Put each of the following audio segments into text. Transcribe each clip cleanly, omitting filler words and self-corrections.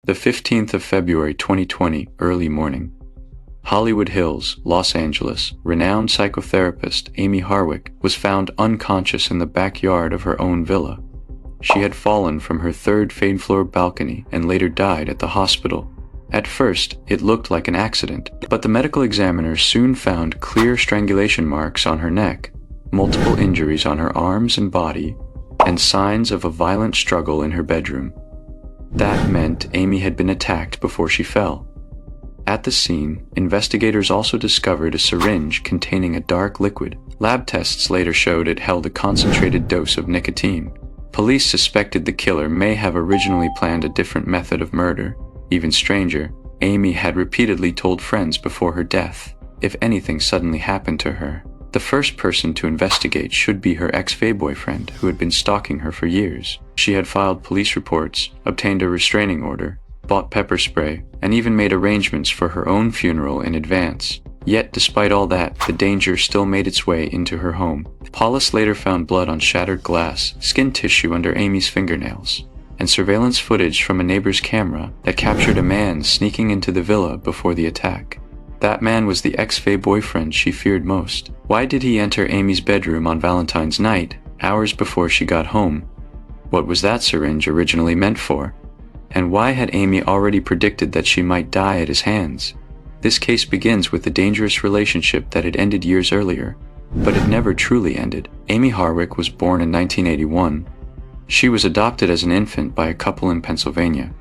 The 15th of February 2020, early morning. Hollywood Hills, Los Angeles, renowned psychotherapist Amy Harwick was found unconscious in the backyard of her own villa. She had fallen from her third floor balcony and later died at the hospital. At first, it looked like an accident, but the medical examiner soon found clear strangulation marks on her neck, multiple injuries on her arms and body, and signs of a violent struggle in her bedroom. That meant Amy had been attacked before she fell. At the scene, investigators also discovered a syringe containing a dark liquid. Lab tests later showed it held a concentrated dose of nicotine. Police suspected the killer may have originally planned a different method of murder. Even stranger, Amy had repeatedly told friends before her death if anything suddenly happened to her. The first person to investigate should be her ex-boyfriend, who had been stalking her for years. She had filed police reports, obtained a restraining order, bought pepper spray, and even made arrangements for her own funeral in advance. Yet, despite all that, the danger still made its way into her home. Police later found blood on shattered glass, skin tissue under Amy's fingernails, and surveillance footage from a neighbor's camera that captured a man sneaking into the villa before the attack. That man was the ex-boyfriend she feared most. Why did he enter Amy's bedroom on Valentine's night, hours before she got home? What was that syringe originally meant for? And why had Amy already predicted that she might die at his hands? This case begins with the dangerous relationship that had ended years earlier, but it never truly ended. Amy Harwick was born in 1981. She was adopted as an infant by a couple in Pennsylvania.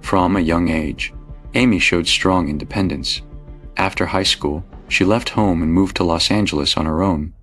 From a young age, Amy showed strong independence. After high school, she left home and moved to Los Angeles on her own.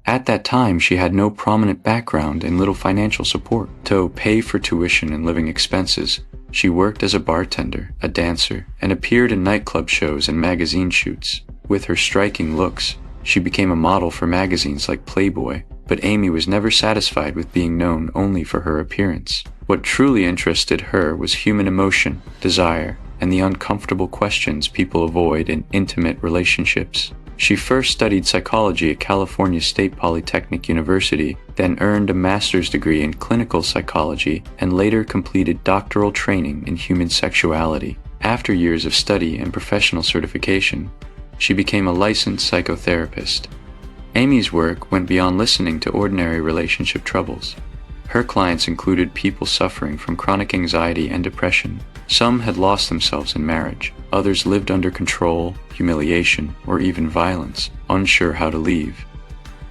At that time, she had no prominent background and little financial support. To pay for tuition and living expenses, she worked as a bartender, a dancer, and appeared in nightclub shows and magazine shoots. With her striking looks, she became a model for magazines like Playboy, but Amy was never satisfied with being known only for her appearance. What truly interested her was human emotion, desire, and the uncomfortable questions people avoid in intimate relationships. She first studied psychology at California State Polytechnic University, then earned a master's degree in clinical psychology, and later completed doctoral training in human sexuality. After years of study and professional certification, she became a licensed psychotherapist. Amy's work went beyond listening to ordinary relationship troubles. Her clients included people suffering from chronic anxiety and depression. Some had lost themselves in marriage. Others lived under control, humiliation, or even violence, unsure how to leave.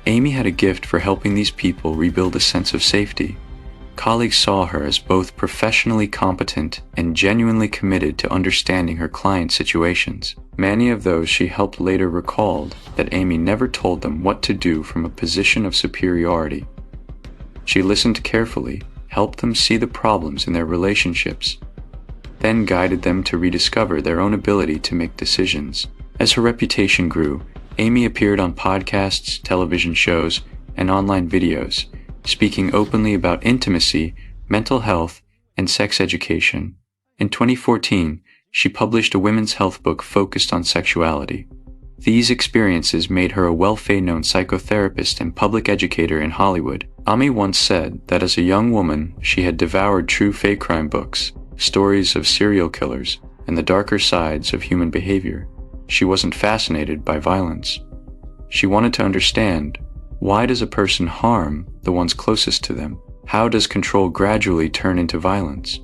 Amy had a gift for helping these people rebuild a sense of safety. Colleagues saw her as both professionally competent and genuinely committed to understanding her clients' situations. Many of those she helped later recalled that Amy never told them what to do from a position of superiority. She listened carefully, helped them see the problems in their relationships, then guided them to rediscover their own ability to make decisions. As her reputation grew, Amy appeared on podcasts, television shows, and online videos, speaking openly about intimacy, mental health, and sex education. In 2014, she published a women's health book focused on sexuality. These experiences made her a well-known psychotherapist and public educator in Hollywood. Amy once said that as a young woman, she had devoured true fake crime books, stories of serial killers, and the darker sides of human behavior. She wasn't fascinated by violence. She wanted to understand, why does a person harm the ones closest to them? How does control gradually turn into violence?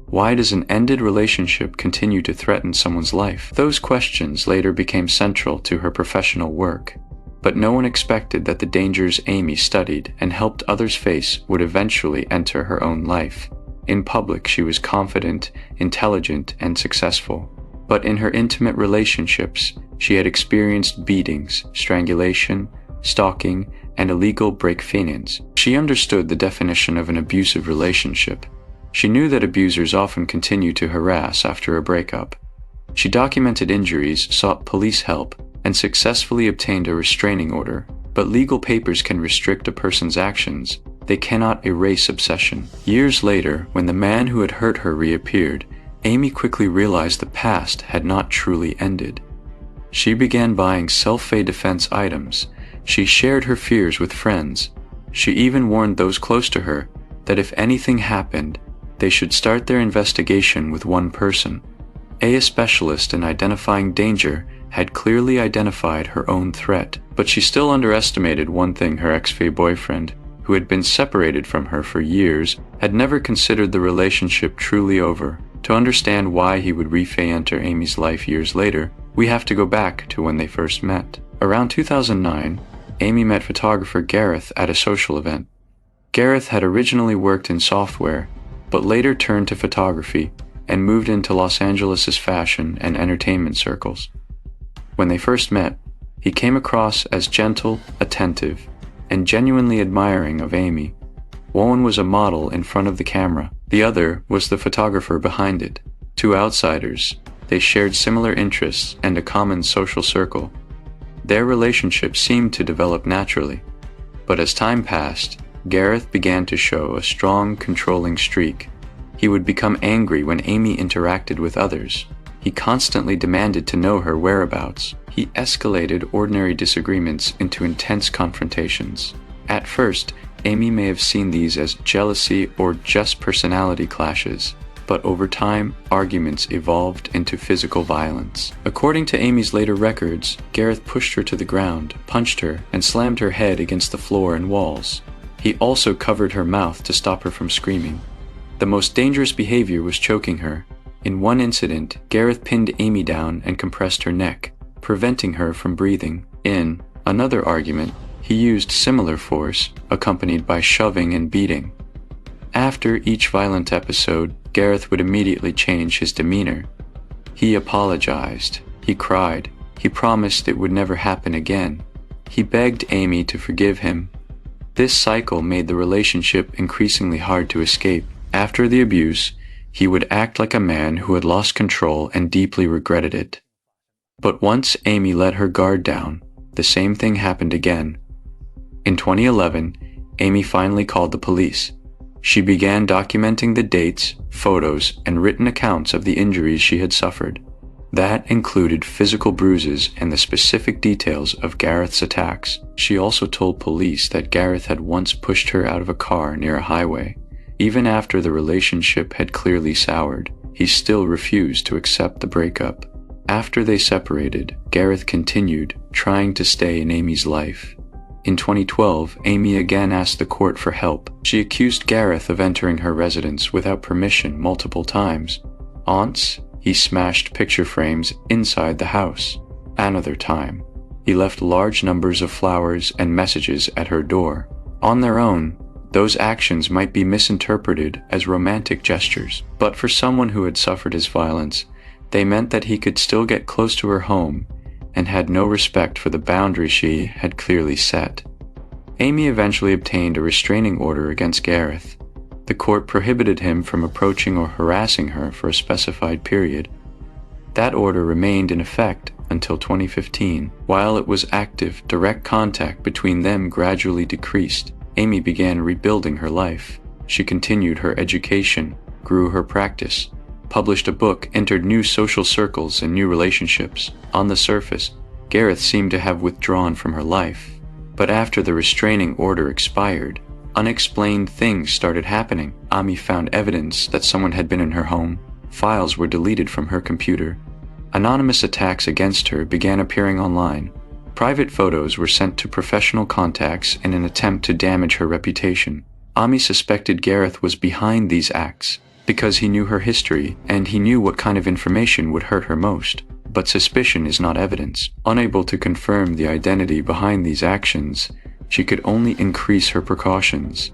Why does an ended relationship continue to threaten someone's life? Those questions later became central to her professional work, but no one expected that the dangers Amy studied and helped others face would eventually enter her own life. In public, she was confident, intelligent, and successful. But in her intimate relationships, she had experienced beatings, strangulation, stalking, and illegal break-ins. She understood the definition of an abusive relationship. She knew that abusers often continue to harass after a breakup. She documented injuries, sought police help, and successfully obtained a restraining order. But legal papers can restrict a person's actions. They cannot erase obsession. Years later, when the man who had hurt her reappeared, Amy quickly realized the past had not truly ended. She began buying self-defense items. She shared her fears with friends. She even warned those close to her that if anything happened, They should start their investigation with one person. A specialist in identifying danger had clearly identified her own threat, but she still underestimated one thing: her ex-boyfriend, who had been separated from her for years, had never considered the relationship truly over. To understand why he would re-enter Amy's life years later, we have to go back to when they first met. Around 2009, Amy met photographer Gareth at a social event. Gareth had originally worked in software, but later turned to photography and moved into Los Angeles' fashion and entertainment circles. When they first met, he came across as gentle, attentive, and genuinely admiring of Amy. One was a model in front of the camera, the other was the photographer behind it. Two outsiders, they shared similar interests and a common social circle. Their relationship seemed to develop naturally, but as time passed, Gareth began to show a strong, controlling streak. He would become angry when Amy interacted with others. He constantly demanded to know her whereabouts. He escalated ordinary disagreements into intense confrontations. At first, Amy may have seen these as jealousy or just personality clashes, but over time, arguments evolved into physical violence. According to Amy's later records, Gareth pushed her to the ground, punched her, and slammed her head against the floor and walls. He also covered her mouth to stop her from screaming. The most dangerous behavior was choking her. In one incident, Gareth pinned Amy down and compressed her neck, preventing her from breathing. In another argument, he used similar force, accompanied by shoving and beating. After each violent episode, Gareth would immediately change his demeanor. He apologized, he cried, he promised it would never happen again. He begged Amy to forgive him. This cycle made the relationship increasingly hard to escape. After the abuse, he would act like a man who had lost control and deeply regretted it. But once Amy let her guard down, the same thing happened again. In 2011, Amy finally called the police. She began documenting the dates, photos, and written accounts of the injuries she had suffered. That included physical bruises and the specific details of Gareth's attacks. She also told police that Gareth had once pushed her out of a car near a highway. Even after the relationship had clearly soured, he still refused to accept the breakup. After they separated, Gareth continued, trying to stay in Amy's life. In 2012, Amy again asked the court for help. She accused Gareth of entering her residence without permission multiple times. Once, he smashed picture frames inside the house. Another time, he left large numbers of flowers and messages at her door. On their own, those actions might be misinterpreted as romantic gestures, but for someone who had suffered his violence, they meant that he could still get close to her home and had no respect for the boundaries she had clearly set. Amy eventually obtained a restraining order against Gareth. The court prohibited him from approaching or harassing her for a specified period. That order remained in effect until 2015. While it was active, direct contact between them gradually decreased. Amy began rebuilding her life. She continued her education, grew her practice, published a book, entered new social circles and new relationships. On the surface, Gareth seemed to have withdrawn from her life. But after the restraining order expired, unexplained things started happening. Amy found evidence that someone had been in her home. Files were deleted from her computer. Anonymous attacks against her began appearing online. Private photos were sent to professional contacts in an attempt to damage her reputation. Amy suspected Gareth was behind these acts because he knew her history and he knew what kind of information would hurt her most. But suspicion is not evidence. Unable to confirm the identity behind these actions, she could only increase her precautions.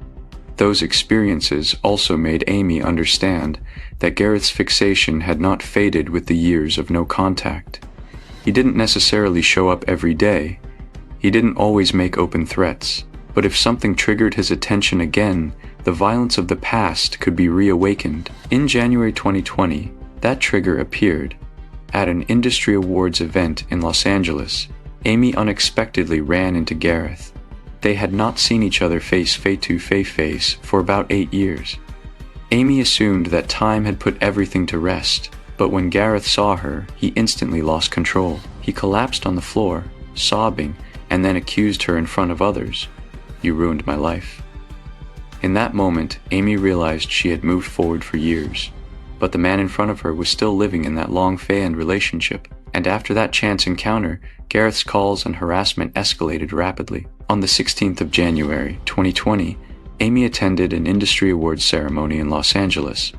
Those experiences also made Amy understand that Gareth's fixation had not faded with the years of no contact. He didn't necessarily show up every day. He didn't always make open threats. But if something triggered his attention again, the violence of the past could be reawakened. In January 2020, that trigger appeared. At an industry awards event in Los Angeles, Amy unexpectedly ran into Gareth. They had not seen each other face-to-face for about 8 years. Amy assumed that time had put everything to rest, but when Gareth saw her, he instantly lost control. He collapsed on the floor, sobbing, and then accused her in front of others. "You ruined my life." In that moment, Amy realized she had moved forward for years. But the man in front of her was still living in that long fanned relationship, and after that chance encounter, Gareth's calls and harassment escalated rapidly. On the 16th of January, 2020, Amy attended an industry awards ceremony in Los Angeles.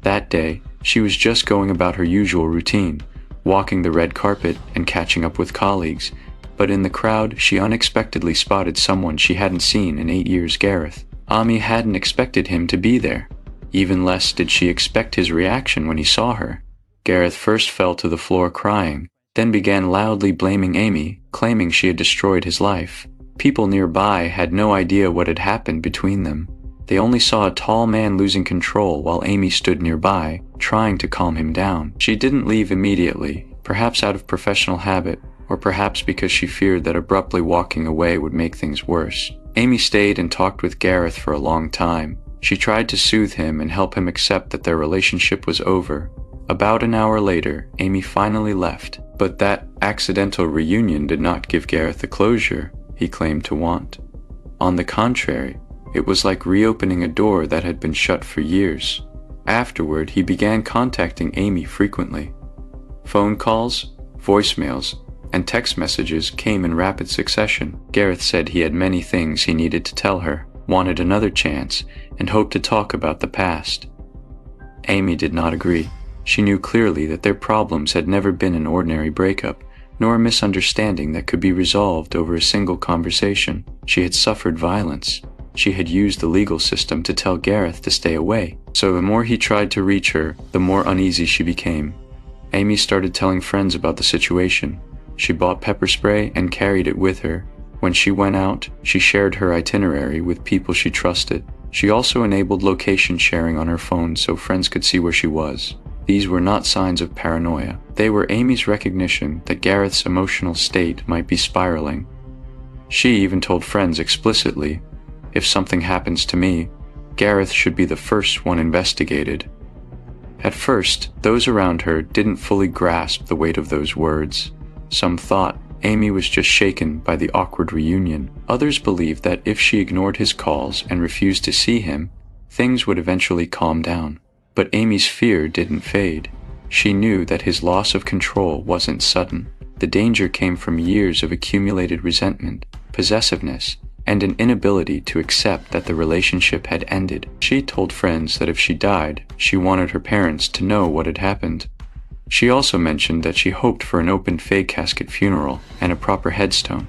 That day, she was just going about her usual routine, walking the red carpet and catching up with colleagues, but in the crowd, she unexpectedly spotted someone she hadn't seen in 8 years: Gareth. Amy hadn't expected him to be there. Even less did she expect his reaction when he saw her. Gareth first fell to the floor crying, then began loudly blaming Amy, claiming she had destroyed his life. People nearby had no idea what had happened between them. They only saw a tall man losing control while Amy stood nearby, trying to calm him down. She didn't leave immediately, perhaps out of professional habit, or perhaps because she feared that abruptly walking away would make things worse. Amy stayed and talked with Gareth for a long time. She tried to soothe him and help him accept that their relationship was over. About an hour later, Amy finally left, but that accidental reunion did not give Gareth the closure he claimed to want. On the contrary, it was like reopening a door that had been shut for years. Afterward, he began contacting Amy frequently. Phone calls, voicemails, and text messages came in rapid succession. Gareth said he had many things he needed to tell her, wanted another chance, and hoped to talk about the past. Amy did not agree. She knew clearly that their problems had never been an ordinary breakup, nor a misunderstanding that could be resolved over a single conversation. She had suffered violence. She had used the legal system to tell Gareth to stay away. So the more he tried to reach her, the more uneasy she became. Amy started telling friends about the situation. She bought pepper spray and carried it with her. When she went out, she shared her itinerary with people she trusted. She also enabled location sharing on her phone so friends could see where she was. These were not signs of paranoia. They were Amy's recognition that Gareth's emotional state might be spiraling. She even told friends explicitly, "If something happens to me, Gareth should be the first one investigated." At first, those around her didn't fully grasp the weight of those words. Some thought Amy was just shaken by the awkward reunion. Others believed that if she ignored his calls and refused to see him, things would eventually calm down. But Amy's fear didn't fade. She knew that his loss of control wasn't sudden. The danger came from years of accumulated resentment, possessiveness, and an inability to accept that the relationship had ended. She told friends that if she died, she wanted her parents to know what had happened. She also mentioned that she hoped for an open fake casket funeral and a proper headstone.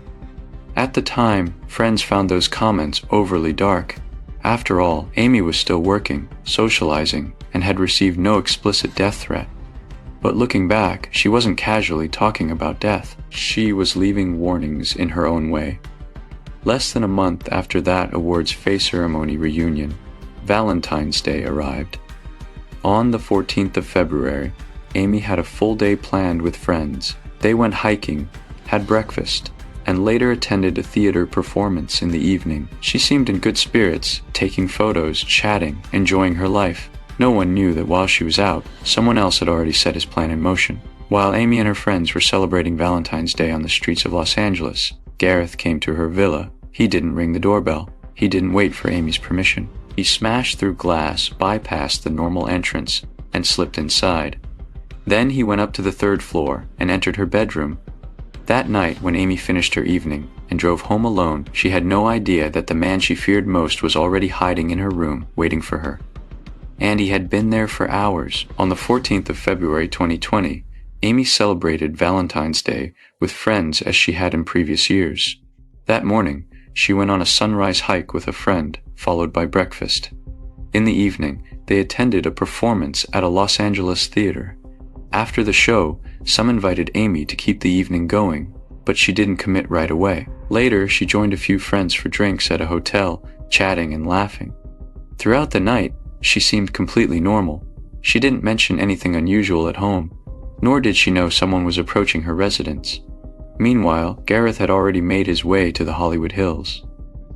At the time, friends found those comments overly dark. After all, Amy was still working, socializing, and had received no explicit death threat. But looking back, she wasn't casually talking about death. She was leaving warnings in her own way. Less than a month after that awards face ceremony reunion, Valentine's Day arrived. On the 14th of February, Amy had a full day planned with friends. They went hiking, had breakfast, and later attended a theater performance in the evening. She seemed in good spirits, taking photos, chatting, enjoying her life. No one knew that while she was out, someone else had already set his plan in motion. While Amy and her friends were celebrating Valentine's Day on the streets of Los Angeles, Gareth came to her villa. He didn't ring the doorbell. He didn't wait for Amy's permission. He smashed through glass, bypassed the normal entrance, and slipped inside. Then he went up to the third floor and entered her bedroom. That night, when Amy finished her evening and drove home alone, she had no idea that the man she feared most was already hiding in her room, waiting for her. And he had been there for hours. On the 14th of February 2020, Amy celebrated Valentine's Day with friends as she had in previous years. That morning, she went on a sunrise hike with a friend, followed by breakfast. In the evening, they attended a performance at a Los Angeles theater. After the show, some invited Amy to keep the evening going, but she didn't commit right away. Later, she joined a few friends for drinks at a hotel, chatting and laughing. Throughout the night, she seemed completely normal. She didn't mention anything unusual at home, nor did she know someone was approaching her residence. Meanwhile, Gareth had already made his way to the Hollywood Hills.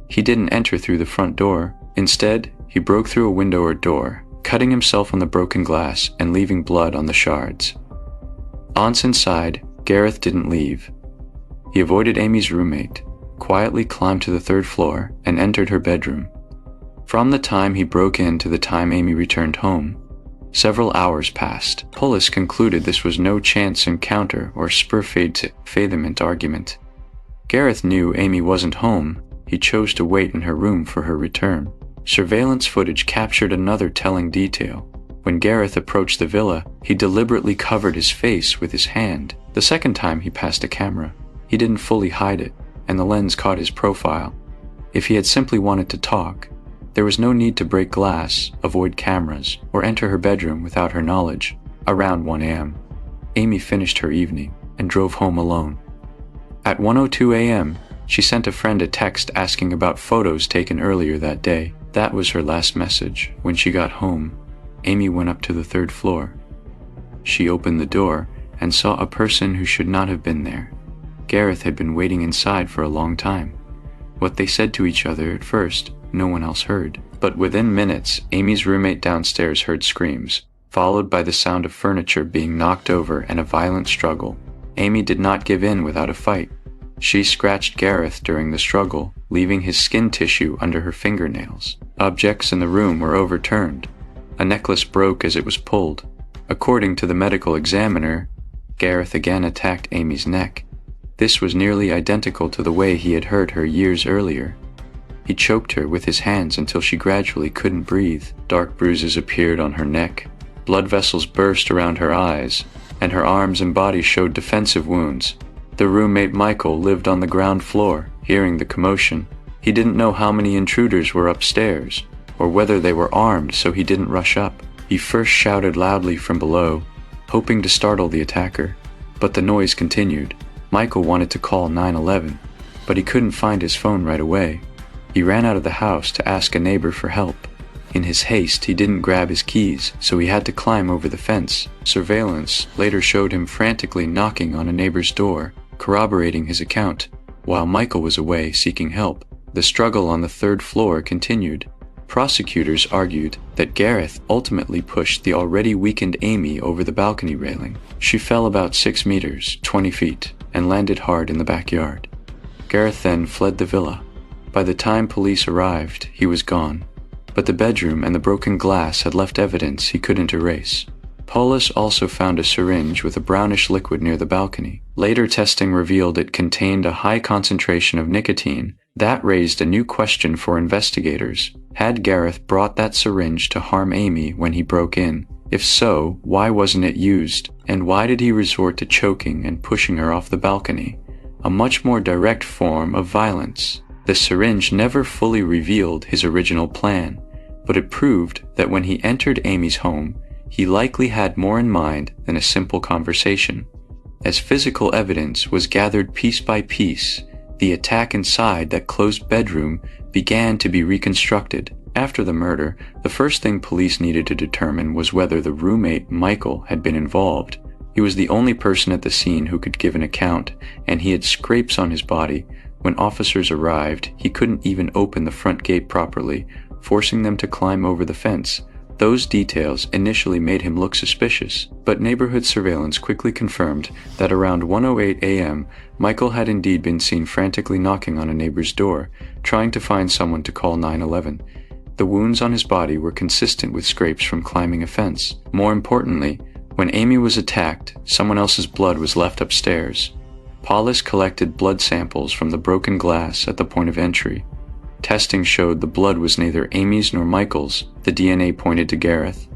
He didn't enter through the front door. Instead, he broke through a window or door, cutting himself on the broken glass and leaving blood on the shards. Once inside, Gareth didn't leave. He avoided Amy's roommate, quietly climbed to the third floor, and entered her bedroom. From the time he broke in to the time Amy returned home, several hours passed. Police concluded this was no chance encounter or spur-faithement argument. Gareth knew Amy wasn't home. He chose to wait in her room for her return. Surveillance footage captured another telling detail. When Gareth approached the villa, he deliberately covered his face with his hand. The second time he passed a camera, he didn't fully hide it, and the lens caught his profile. If he had simply wanted to talk, there was no need to break glass, avoid cameras, or enter her bedroom without her knowledge. Around 1 a.m., Amy finished her evening and drove home alone. At 1:02 a.m., she sent a friend a text asking about photos taken earlier that day. That was her last message. When she got home, Amy went up to the 3rd floor. She opened the door and saw a person who should not have been there. Gareth had been waiting inside for a long time. What they said to each other at first, no one else heard. But within minutes, Amy's roommate downstairs heard screams, followed by the sound of furniture being knocked over and a violent struggle. Amy did not give in without a fight. She scratched Gareth during the struggle, leaving his skin tissue under her fingernails. Objects in the room were overturned. A necklace broke as it was pulled. According to the medical examiner, Gareth again attacked Amy's neck. This was nearly identical to the way he had hurt her years earlier. He choked her with his hands until she gradually couldn't breathe. Dark bruises appeared on her neck. Blood vessels burst around her eyes, and her arms and body showed defensive wounds. The roommate Michael lived on the ground floor, hearing the commotion. He didn't know how many intruders were upstairs, or whether they were armed, so he didn't rush up. He first shouted loudly from below, hoping to startle the attacker, but the noise continued. Michael wanted to call 911, but he couldn't find his phone right away. He ran out of the house to ask a neighbor for help. In his haste, he didn't grab his keys, so he had to climb over the fence. Surveillance later showed him frantically knocking on a neighbor's door, corroborating his account. While Michael was away seeking help, the struggle on the 3rd floor continued. Prosecutors argued that Gareth ultimately pushed the already weakened Amy over the balcony railing. She fell about 6 meters, 20 feet, and landed hard in the backyard. Gareth then fled the villa. By the time police arrived, he was gone, but the bedroom and the broken glass had left evidence he couldn't erase. Police also found a syringe with a brownish liquid near the balcony. Later testing revealed it contained a high concentration of nicotine. That raised a new question for investigators. Had Gareth brought that syringe to harm Amy when he broke in? If so, why wasn't it used? And why did he resort to choking and pushing her off the balcony? A much more direct form of violence. The syringe never fully revealed his original plan, but it proved that when he entered Amy's home, he likely had more in mind than a simple conversation. As physical evidence was gathered piece by piece, the attack inside that closed bedroom began to be reconstructed. After the murder, the first thing police needed to determine was whether the roommate, Michael, had been involved. He was the only person at the scene who could give an account, and he had scrapes on his body. When officers arrived, he couldn't even open the front gate properly, forcing them to climb over the fence. Those details initially made him look suspicious, but neighborhood surveillance quickly confirmed that around 1:08 a.m., Michael had indeed been seen frantically knocking on a neighbor's door, trying to find someone to call 911. The wounds on his body were consistent with scrapes from climbing a fence. More importantly, when Amy was attacked, someone else's blood was left upstairs. Police collected blood samples from the broken glass at the point of entry. Testing showed the blood was neither Amy's nor Michael's. The DNA pointed to Gareth.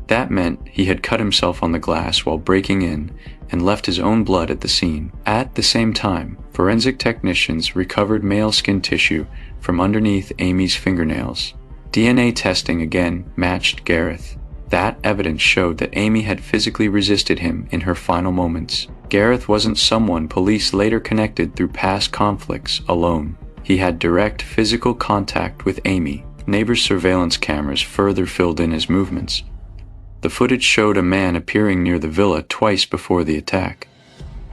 That meant he had cut himself on the glass while breaking in and left his own blood at the scene. At the same time, forensic technicians recovered male skin tissue from underneath Amy's fingernails. DNA testing again matched Gareth. That evidence showed that Amy had physically resisted him in her final moments. Gareth wasn't someone police later connected through past conflicts alone. He had direct physical contact with Amy. Neighbors' surveillance cameras further filled in his movements. The footage showed a man appearing near the villa twice before the attack.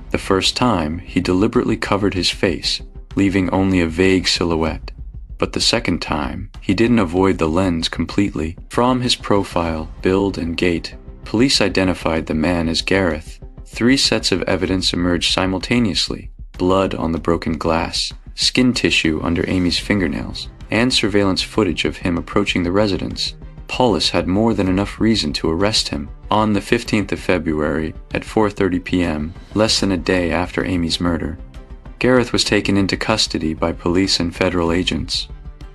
The first time, he deliberately covered his face, leaving only a vague silhouette. But the second time, he didn't avoid the lens completely. From his profile, build, and gait, police identified the man as Gareth. 3 sets of evidence emerged simultaneously: blood on the broken glass, skin tissue under Amy's fingernails, and surveillance footage of him approaching the residence, police had more than enough reason to arrest him. On the 15th of February at 4:30 p.m., less than a day after Amy's murder, Gareth was taken into custody by police and federal agents.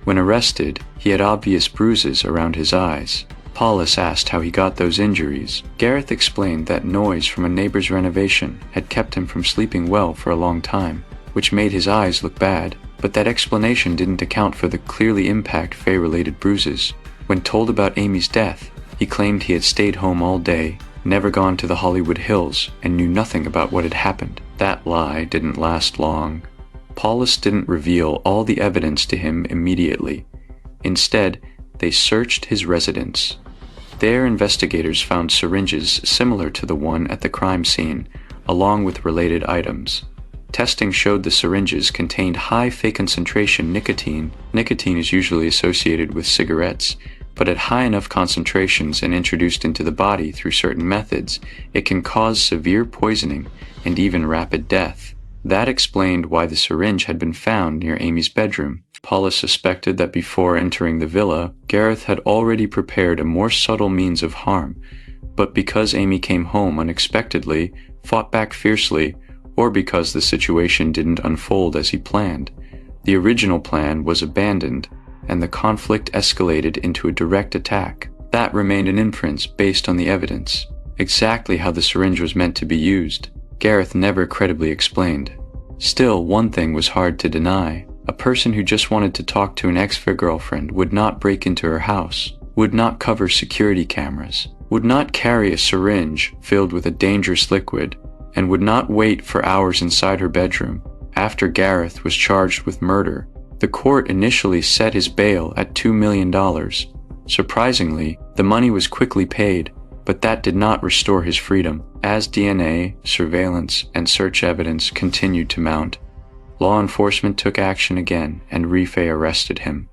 When arrested, he had obvious bruises around his eyes. Police asked how he got those injuries. Gareth explained that noise from a neighbor's renovation had kept him from sleeping well for a long time, which made his eyes look bad, but that explanation didn't account for the clearly impact-related bruises. When told about Amy's death, he claimed he had stayed home all day, never gone to the Hollywood Hills, and knew nothing about what had happened. That lie didn't last long. Police didn't reveal all the evidence to him immediately. Instead, they searched his residence. There, investigators found syringes similar to the one at the crime scene, along with related items. Testing showed the syringes contained high concentration nicotine. Nicotine is usually associated with cigarettes, but at high enough concentrations and introduced into the body through certain methods, it can cause severe poisoning and even rapid death. That explained why the syringe had been found near Amy's bedroom. Police suspected that before entering the villa, Gareth had already prepared a more subtle means of harm, but because Amy came home unexpectedly, fought back fiercely, or because the situation didn't unfold as he planned, the original plan was abandoned, and the conflict escalated into a direct attack. That remained an inference based on the evidence. Exactly how the syringe was meant to be used, Gareth never credibly explained. Still, one thing was hard to deny. A person who just wanted to talk to an ex-girlfriend would not break into her house, would not cover security cameras, would not carry a syringe filled with a dangerous liquid, and would not wait for hours inside her bedroom. After Gareth was charged with murder, the court initially set his bail at $2 million. Surprisingly, the money was quickly paid, but that did not restore his freedom. As DNA, surveillance, and search evidence continued to mount, law enforcement took action again and arrested him.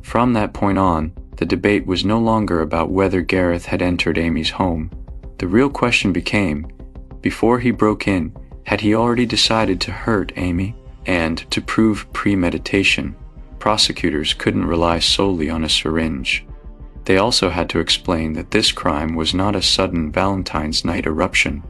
From that point on, the debate was no longer about whether Gareth had entered Amy's home. The real question became, before he broke in, had he already decided to hurt Amy? And to prove premeditation, prosecutors couldn't rely solely on a syringe. They also had to explain that this crime was not a sudden Valentine's night eruption.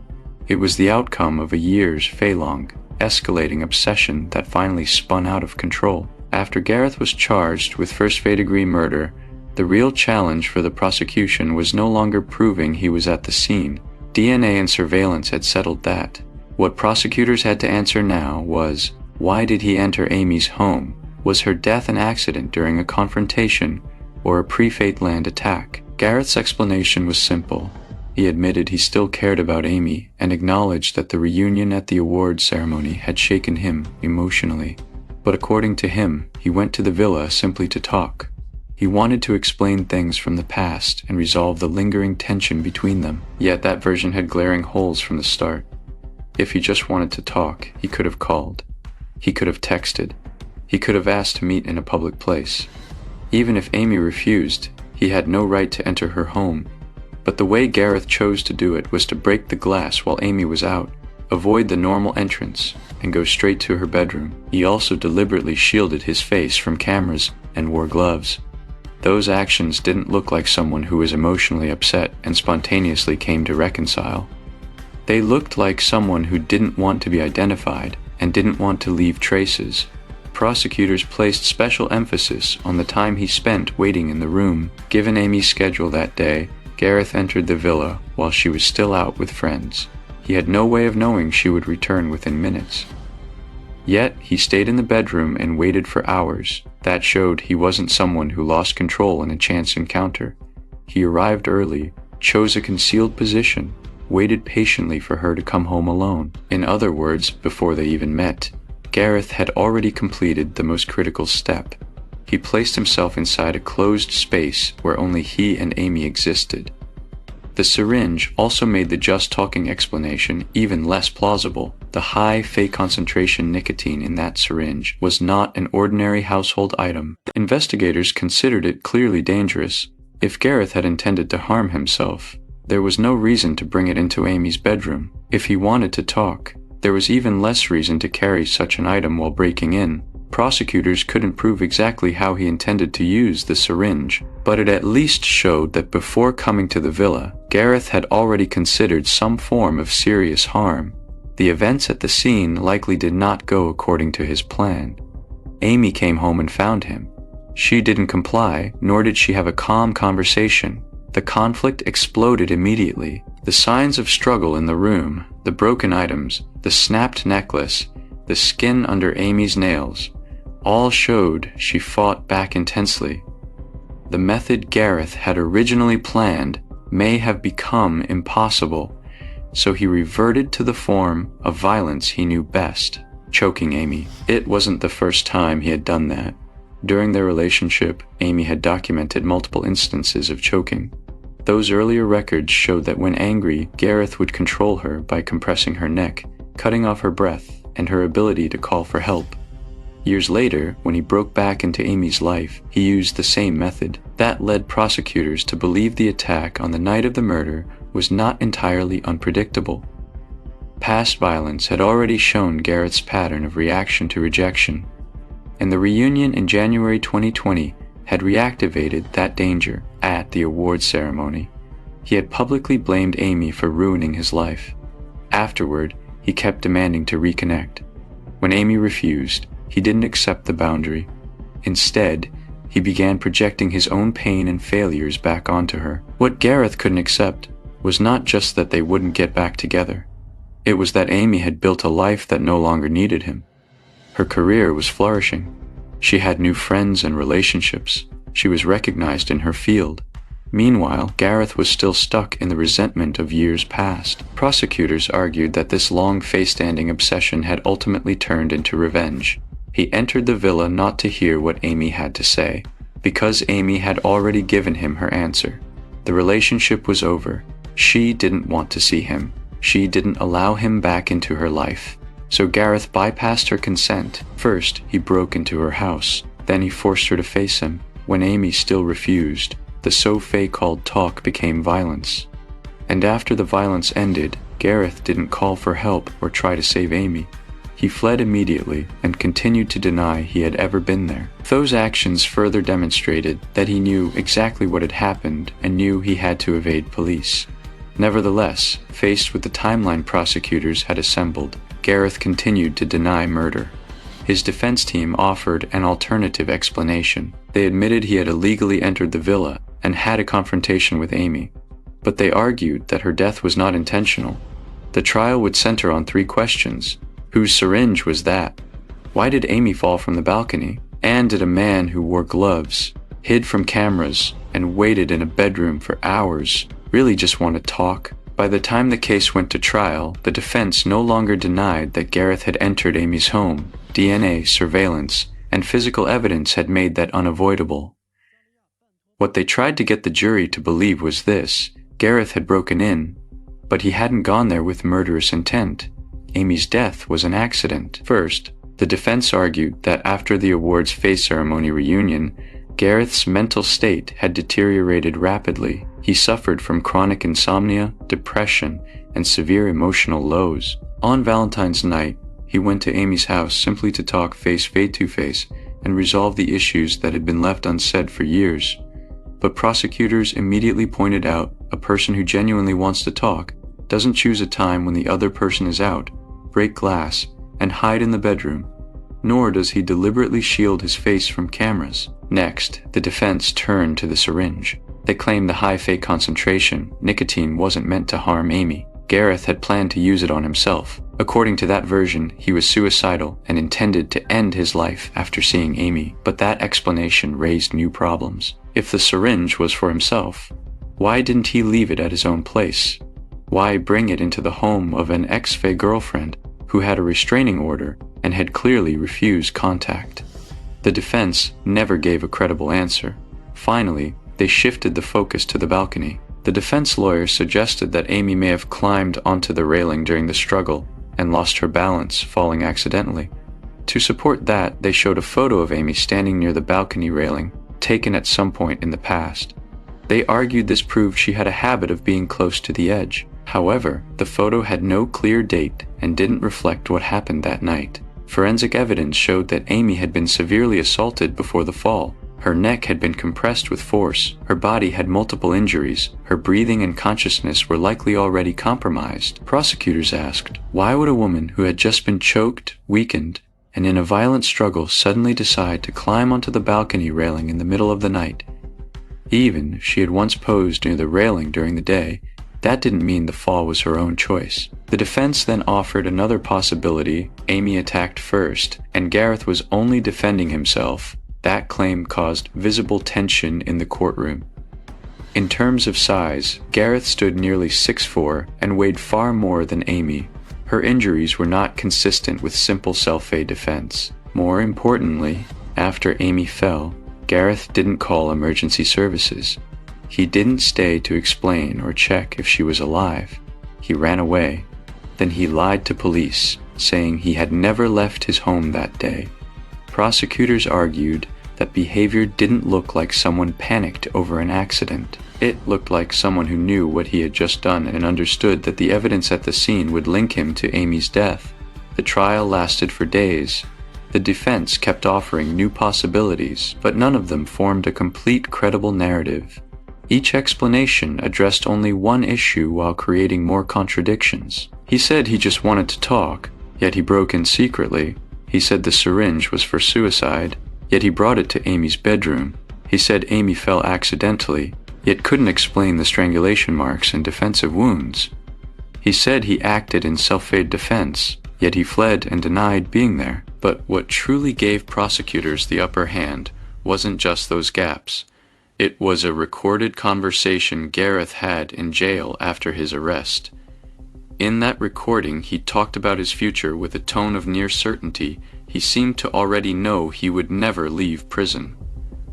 It was the outcome of a year's long, escalating obsession that finally spun out of control. After Gareth was charged with first-degree murder, the real challenge for the prosecution was no longer proving he was at the scene. DNA and surveillance had settled that. What prosecutors had to answer now was, why did he enter Amy's home? Was her death an accident during a confrontation or a pre-Fateland attack? Gareth's explanation was simple. He admitted he still cared about Amy and acknowledged that the reunion at the awards ceremony had shaken him emotionally. But according to him, he went to the villa simply to talk. He wanted to explain things from the past and resolve the lingering tension between them. Yet that version had glaring holes from the start. If he just wanted to talk, he could have called. He could have texted. He could have asked to meet in a public place. Even if Amy refused, he had no right to enter her home. But the way Gareth chose to do it was to break the glass while Amy was out, avoid the normal entrance, and go straight to her bedroom. He also deliberately shielded his face from cameras and wore gloves. Those actions didn't look like someone who was emotionally upset and spontaneously came to reconcile. They looked like someone who didn't want to be identified and didn't want to leave traces. Prosecutors placed special emphasis on the time he spent waiting in the room. Given Amy's schedule that day, Gareth entered the villa while she was still out with friends. He had no way of knowing she would return within minutes. Yet, he stayed in the bedroom and waited for hours. That showed he wasn't someone who lost control in a chance encounter. He arrived early, chose a concealed position, waited patiently for her to come home alone. In other words, before they even met, Gareth had already completed the most critical step. He placed himself inside a closed space where only he and Amy existed. The syringe also made the just talking explanation even less plausible. The high concentration nicotine in that syringe was not an ordinary household item. Investigators considered it clearly dangerous. If Gareth had intended to harm himself, there was no reason to bring it into Amy's bedroom. If he wanted to talk, there was even less reason to carry such an item while breaking in. Prosecutors couldn't prove exactly how he intended to use the syringe, but it at least showed that before coming to the villa, Gareth had already considered some form of serious harm. The events at the scene likely did not go according to his plan. Amy came home and found him. She didn't comply, nor did she have a calm conversation. The conflict exploded immediately. The signs of struggle in the room, the broken items, the snapped necklace, the skin under Amy's nails, all showed she fought back intensely. The method Gareth had originally planned may have become impossible, so he reverted to the form of violence he knew best, choking Amy. It wasn't the first time he had done that. During their relationship, Amy had documented multiple instances of choking. Those earlier records showed that when angry, Gareth would control her by compressing her neck, cutting off her breath, and her ability to call for help. Years later, when he broke back into Amy's life, he used the same method. That led prosecutors to believe the attack on the night of the murder was not entirely unpredictable. Past violence had already shown Gareth's pattern of reaction to rejection, and the reunion in January 2020 had reactivated that danger. At the awards ceremony, he had publicly blamed Amy for ruining his life. Afterward, he kept demanding to reconnect. When Amy refused, he didn't accept the boundary. Instead, he began projecting his own pain and failures back onto her. What Gareth couldn't accept was not just that they wouldn't get back together. It was that Amy had built a life that no longer needed him. Her career was flourishing. She had new friends and relationships. She was recognized in her field. Meanwhile, Gareth was still stuck in the resentment of years past. Prosecutors argued that this long face-standing obsession had ultimately turned into revenge. He entered the villa not to hear what Amy had to say, because Amy had already given him her answer. The relationship was over. She didn't want to see him. She didn't allow him back into her life. So Gareth bypassed her consent. First, he broke into her house. Then he forced her to face him. When Amy still refused, the so-called talk became violence. And after the violence ended, Gareth didn't call for help or try to save Amy. He fled immediately and continued to deny he had ever been there. Those actions further demonstrated that he knew exactly what had happened and knew he had to evade police. Nevertheless, faced with the timeline prosecutors had assembled, Gareth continued to deny murder. His defense team offered an alternative explanation. They admitted he had illegally entered the villa and had a confrontation with Amy, but they argued that her death was not intentional. The trial would center on 3 questions. Whose syringe was that? Why did Amy fall from the balcony? And did a man who wore gloves, hid from cameras, and waited in a bedroom for hours really just want to talk? By the time the case went to trial, the defense no longer denied that Gareth had entered Amy's home. DNA, surveillance, and physical evidence had made that unavoidable. What they tried to get the jury to believe was this: Gareth had broken in, but he hadn't gone there with murderous intent. Amy's death was an accident. First, the defense argued that after the awards face ceremony reunion, Gareth's mental state had deteriorated rapidly. He suffered from chronic insomnia, depression, and severe emotional lows. On Valentine's night, he went to Amy's house simply to talk face-to-face and resolve the issues that had been left unsaid for years. But prosecutors immediately pointed out a person who genuinely wants to talk doesn't choose a time when the other person is out, break glass, and hide in the bedroom, nor does he deliberately shield his face from cameras. Next, the defense turned to the syringe. They claimed the high fake concentration, nicotine, wasn't meant to harm Amy. Gareth had planned to use it on himself. According to that version, he was suicidal and intended to end his life after seeing Amy, but that explanation raised new problems. If the syringe was for himself, why didn't he leave it at his own place? Why bring it into the home of an ex-fake girlfriend who had a restraining order and had clearly refused contact? The defense never gave a credible answer. Finally, they shifted the focus to the balcony. The defense lawyer suggested that Amy may have climbed onto the railing during the struggle and lost her balance, falling accidentally. To support that, they showed a photo of Amy standing near the balcony railing, taken at some point in the past. They argued this proved she had a habit of being close to the edge. However, the photo had no clear date and didn't reflect what happened that night. Forensic evidence showed that Amy had been severely assaulted before the fall. Her neck had been compressed with force, her body had multiple injuries, her breathing and consciousness were likely already compromised. Prosecutors asked, why would a woman who had just been choked, weakened, and in a violent struggle suddenly decide to climb onto the balcony railing in the middle of the night? Even if she had once posed near the railing during the day, that didn't mean the fall was her own choice. The defense then offered another possibility: Amy attacked first, and Gareth was only defending himself. That claim caused visible tension in the courtroom. In terms of size, Gareth stood nearly 6'4" and weighed far more than Amy. Her injuries were not consistent with simple self-aid defense. More importantly, after Amy fell, Gareth didn't call emergency services. He didn't stay to explain or check if she was alive. He ran away. Then he lied to police, saying he had never left his home that day. Prosecutors argued that behavior didn't look like someone panicked over an accident. It looked like someone who knew what he had just done and understood that the evidence at the scene would link him to Amy's death. The trial lasted for days. The defense kept offering new possibilities, but none of them formed a complete, credible narrative. Each explanation addressed only one issue while creating more contradictions. He said he just wanted to talk, yet he broke in secretly. He said the syringe was for suicide, yet he brought it to Amy's bedroom. He said Amy fell accidentally, yet couldn't explain the strangulation marks and defensive wounds. He said he acted in self-aid defense, yet he fled and denied being there. But what truly gave prosecutors the upper hand wasn't just those gaps. It was a recorded conversation Gareth had in jail after his arrest. In that recording, he talked about his future with a tone of near certainty. He seemed to already know he would never leave prison.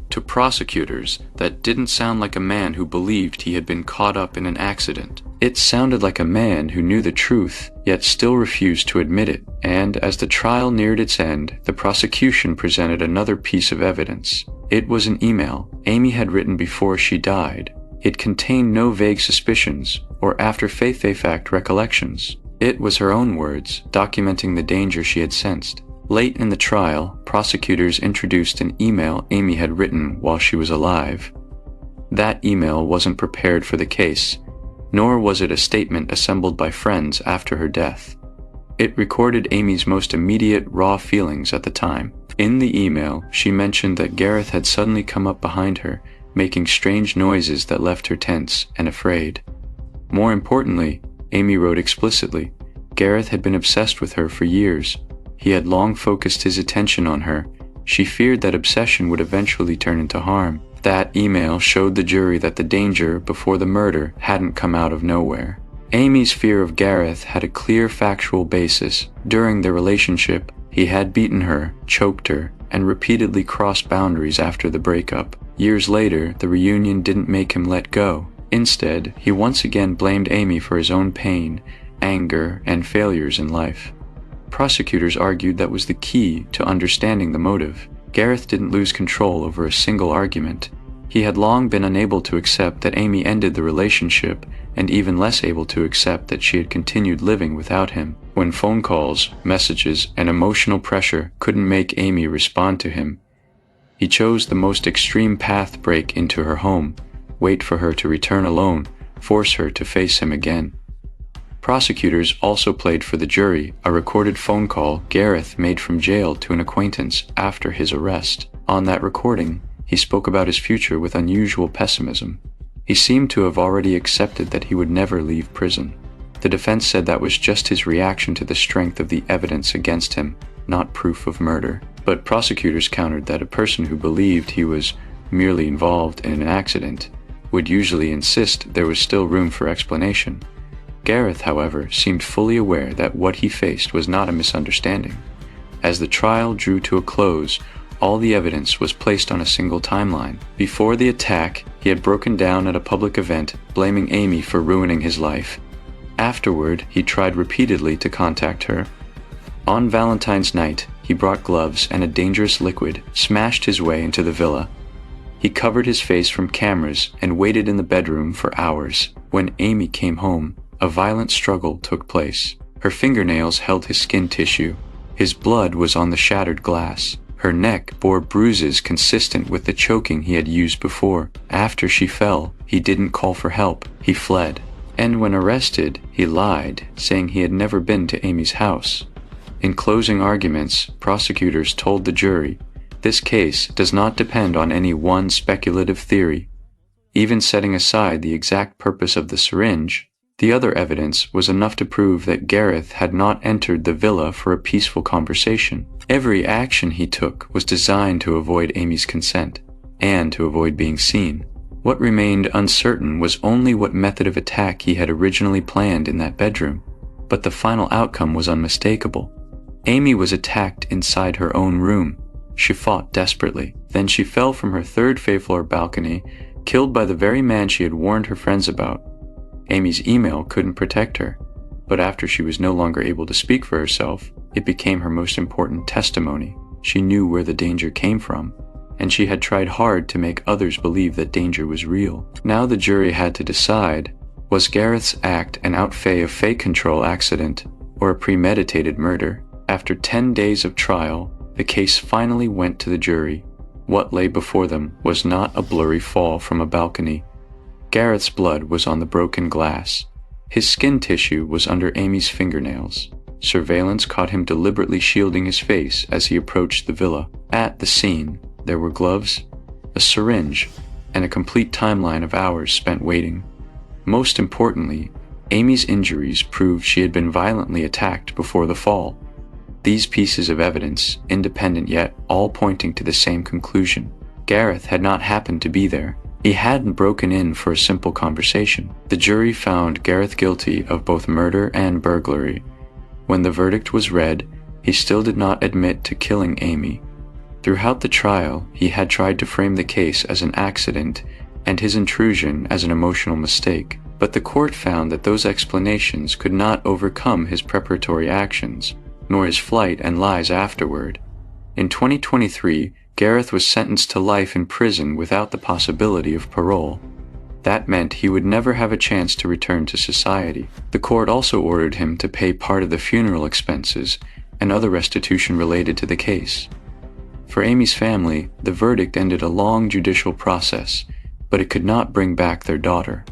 To prosecutors, that didn't sound like a man who believed he had been caught up in an accident. It sounded like a man who knew the truth, yet still refused to admit it. And as the trial neared its end, the prosecution presented another piece of evidence. It was an email Amy had written before she died. It contained no vague suspicions or after-fact recollections. It was her own words, documenting the danger she had sensed. Late in the trial, prosecutors introduced an email Amy had written while she was alive. That email wasn't prepared for the case, nor was it a statement assembled by friends after her death. It recorded Amy's most immediate, raw feelings at the time. In the email, she mentioned that Gareth had suddenly come up behind her, making strange noises that left her tense and afraid. More importantly, Amy wrote explicitly, Gareth had been obsessed with her for years. He had long focused his attention on her. She feared that obsession would eventually turn into harm. That email showed the jury that the danger before the murder hadn't come out of nowhere. Amy's fear of Gareth had a clear factual basis. During their relationship, he had beaten her, choked her, and repeatedly crossed boundaries after the breakup. Years later, the reunion didn't make him let go. Instead, he once again blamed Amy for his own pain, anger, and failures in life. Prosecutors argued that was the key to understanding the motive. Gareth didn't lose control over a single argument. He had long been unable to accept that Amy ended the relationship, and even less able to accept that she had continued living without him. When phone calls, messages, and emotional pressure couldn't make Amy respond to him, he chose the most extreme path: break into her home, wait for her to return alone, force her to face him again. Prosecutors also played for the jury a recorded phone call Gareth made from jail to an acquaintance after his arrest. On that recording, he spoke about his future with unusual pessimism. He seemed to have already accepted that he would never leave prison. The defense said that was just his reaction to the strength of the evidence against him, not proof of murder. But prosecutors countered that a person who believed he was merely involved in an accident would usually insist there was still room for explanation. Gareth, however, seemed fully aware that what he faced was not a misunderstanding. As the trial drew to a close, all the evidence was placed on a single timeline. Before the attack, he had broken down at a public event, blaming Amy for ruining his life. Afterward, he tried repeatedly to contact her. On Valentine's night, he brought gloves and a dangerous liquid, smashed his way into the villa. He covered his face from cameras and waited in the bedroom for hours. When Amy came home, a violent struggle took place. Her fingernails held his skin tissue. His blood was on the shattered glass. Her neck bore bruises consistent with the choking he had used before. After she fell, he didn't call for help. He fled. And when arrested, he lied, saying he had never been to Amy's house. In closing arguments, prosecutors told the jury, "This case does not depend on any one speculative theory." Even setting aside the exact purpose of the syringe, the other evidence was enough to prove that Gareth had not entered the villa for a peaceful conversation. Every action he took was designed to avoid Amy's consent, and to avoid being seen. What remained uncertain was only what method of attack he had originally planned in that bedroom, but the final outcome was unmistakable. Amy was attacked inside her own room. She fought desperately. Then she fell from her third floor balcony, killed by the very man she had warned her friends about. Amy's email couldn't protect her, but after she was no longer able to speak for herself, it became her most important testimony. She knew where the danger came from, and she had tried hard to make others believe that danger was real. Now the jury had to decide, was Gareth's act an outfay of fake control accident, or a premeditated murder? After 10 days of trial, the case finally went to the jury. What lay before them was not a blurry fall from a balcony. Gareth's blood was on the broken glass. His skin tissue was under Amy's fingernails. Surveillance caught him deliberately shielding his face as he approached the villa. At the scene, there were gloves, a syringe, and a complete timeline of hours spent waiting. Most importantly, Amy's injuries proved she had been violently attacked before the fall. These pieces of evidence, independent yet all pointing to the same conclusion. Gareth had not happened to be there. He hadn't broken in for a simple conversation. The jury found Gareth guilty of both murder and burglary. When the verdict was read, he still did not admit to killing Amy. Throughout the trial, he had tried to frame the case as an accident and his intrusion as an emotional mistake. But the court found that those explanations could not overcome his preparatory actions, nor his flight and lies afterward. In 2023, Gareth was sentenced to life in prison without the possibility of parole. That meant he would never have a chance to return to society. The court also ordered him to pay part of the funeral expenses and other restitution related to the case. For Amy's family, the verdict ended a long judicial process, but it could not bring back their daughter.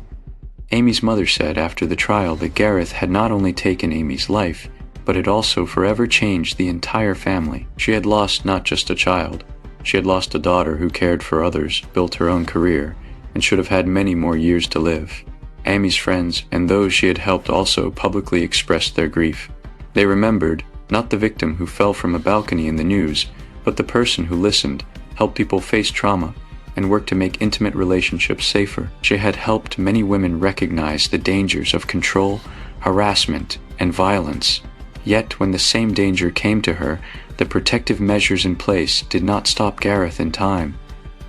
Amy's mother said after the trial that Gareth had not only taken Amy's life, but had also forever changed the entire family. She had lost not just a child. She had lost a daughter who cared for others, built her own career, and should have had many more years to live. Amy's friends and those she had helped also publicly expressed their grief. They remembered, not the victim who fell from a balcony in the news, but the person who listened, helped people face trauma, and worked to make intimate relationships safer. She had helped many women recognize the dangers of control, harassment, and violence. Yet when the same danger came to her, the protective measures in place did not stop Gareth in time.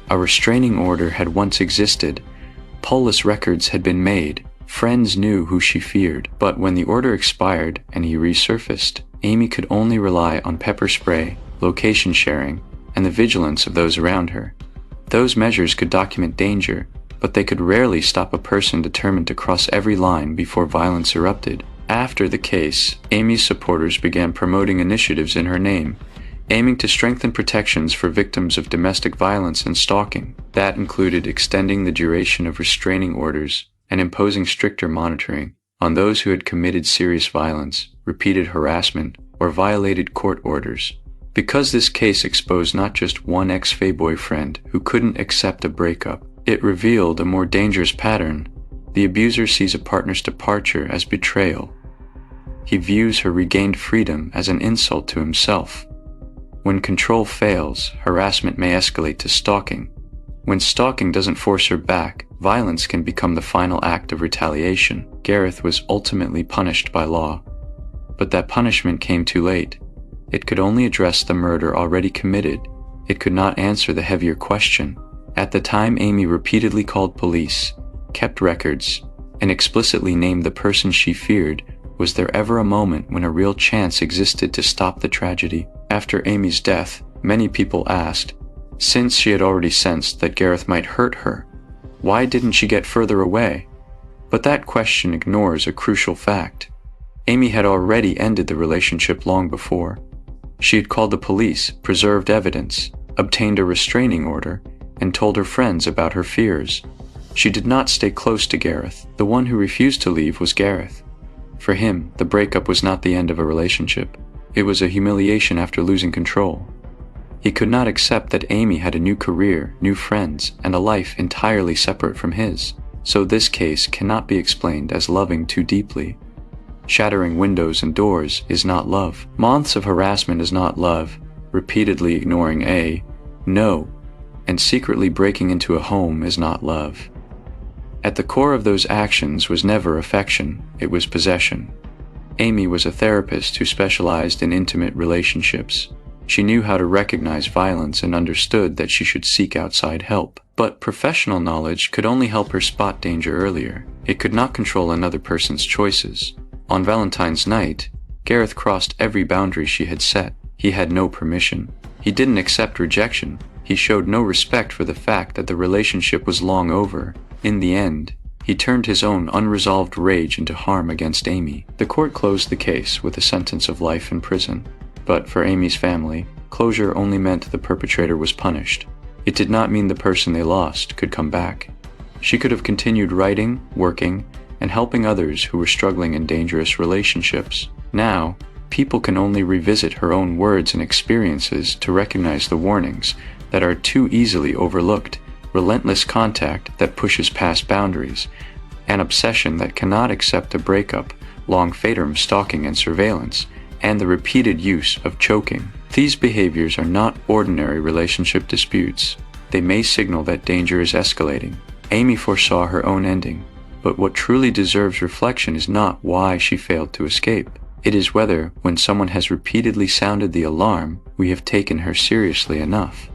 A restraining order had once existed. Police records had been made. Friends knew who she feared. But when the order expired and he resurfaced, Amy could only rely on pepper spray, location sharing, and the vigilance of those around her. Those measures could document danger, but they could rarely stop a person determined to cross every line before violence erupted. After the case, Amy's supporters began promoting initiatives in her name, aiming to strengthen protections for victims of domestic violence and stalking. That included extending the duration of restraining orders and imposing stricter monitoring on those who had committed serious violence, repeated harassment, or violated court orders. Because this case exposed not just one ex-fey boyfriend who couldn't accept a breakup, it revealed a more dangerous pattern. The abuser sees a partner's departure as betrayal. He views her regained freedom as an insult to himself. When control fails, harassment may escalate to stalking. When stalking doesn't force her back, violence can become the final act of retaliation. Gareth was ultimately punished by law. But that punishment came too late. It could only address the murder already committed. It could not answer the heavier question. At the time, Amy repeatedly called police, kept records, and explicitly named the person she feared. Was there ever a moment when a real chance existed to stop the tragedy? After Amy's death, many people asked, since she had already sensed that Gareth might hurt her, why didn't she get further away? But that question ignores a crucial fact. Amy had already ended the relationship long before. She had called the police, preserved evidence, obtained a restraining order, and told her friends about her fears. She did not stay close to Gareth. The one who refused to leave was Gareth. For him, the breakup was not the end of a relationship. It was a humiliation after losing control. He could not accept that Amy had a new career, new friends, and a life entirely separate from his. So this case cannot be explained as loving too deeply. Shattering windows and doors is not love. Months of harassment is not love. Repeatedly ignoring a no and secretly breaking into a home is not love. At the core of those actions was never affection, it was possession. Amy was a therapist who specialized in intimate relationships. She knew how to recognize violence and understood that she should seek outside help. But professional knowledge could only help her spot danger earlier. It could not control another person's choices. On Valentine's night, Gareth crossed every boundary she had set. He had no permission. He didn't accept rejection. He showed no respect for the fact that the relationship was long over. In the end, he turned his own unresolved rage into harm against Amy. The court closed the case with a sentence of life in prison. But for Amy's family, closure only meant the perpetrator was punished. It did not mean the person they lost could come back. She could have continued writing, working, and helping others who were struggling in dangerous relationships. Now, people can only revisit her own words and experiences to recognize the warnings that are too easily overlooked: relentless contact that pushes past boundaries, an obsession that cannot accept a breakup, long-term stalking and surveillance, and the repeated use of choking. These behaviors are not ordinary relationship disputes. They may signal that danger is escalating. Amy foresaw her own ending. But what truly deserves reflection is not why she failed to escape. It is whether, when someone has repeatedly sounded the alarm, we have taken her seriously enough.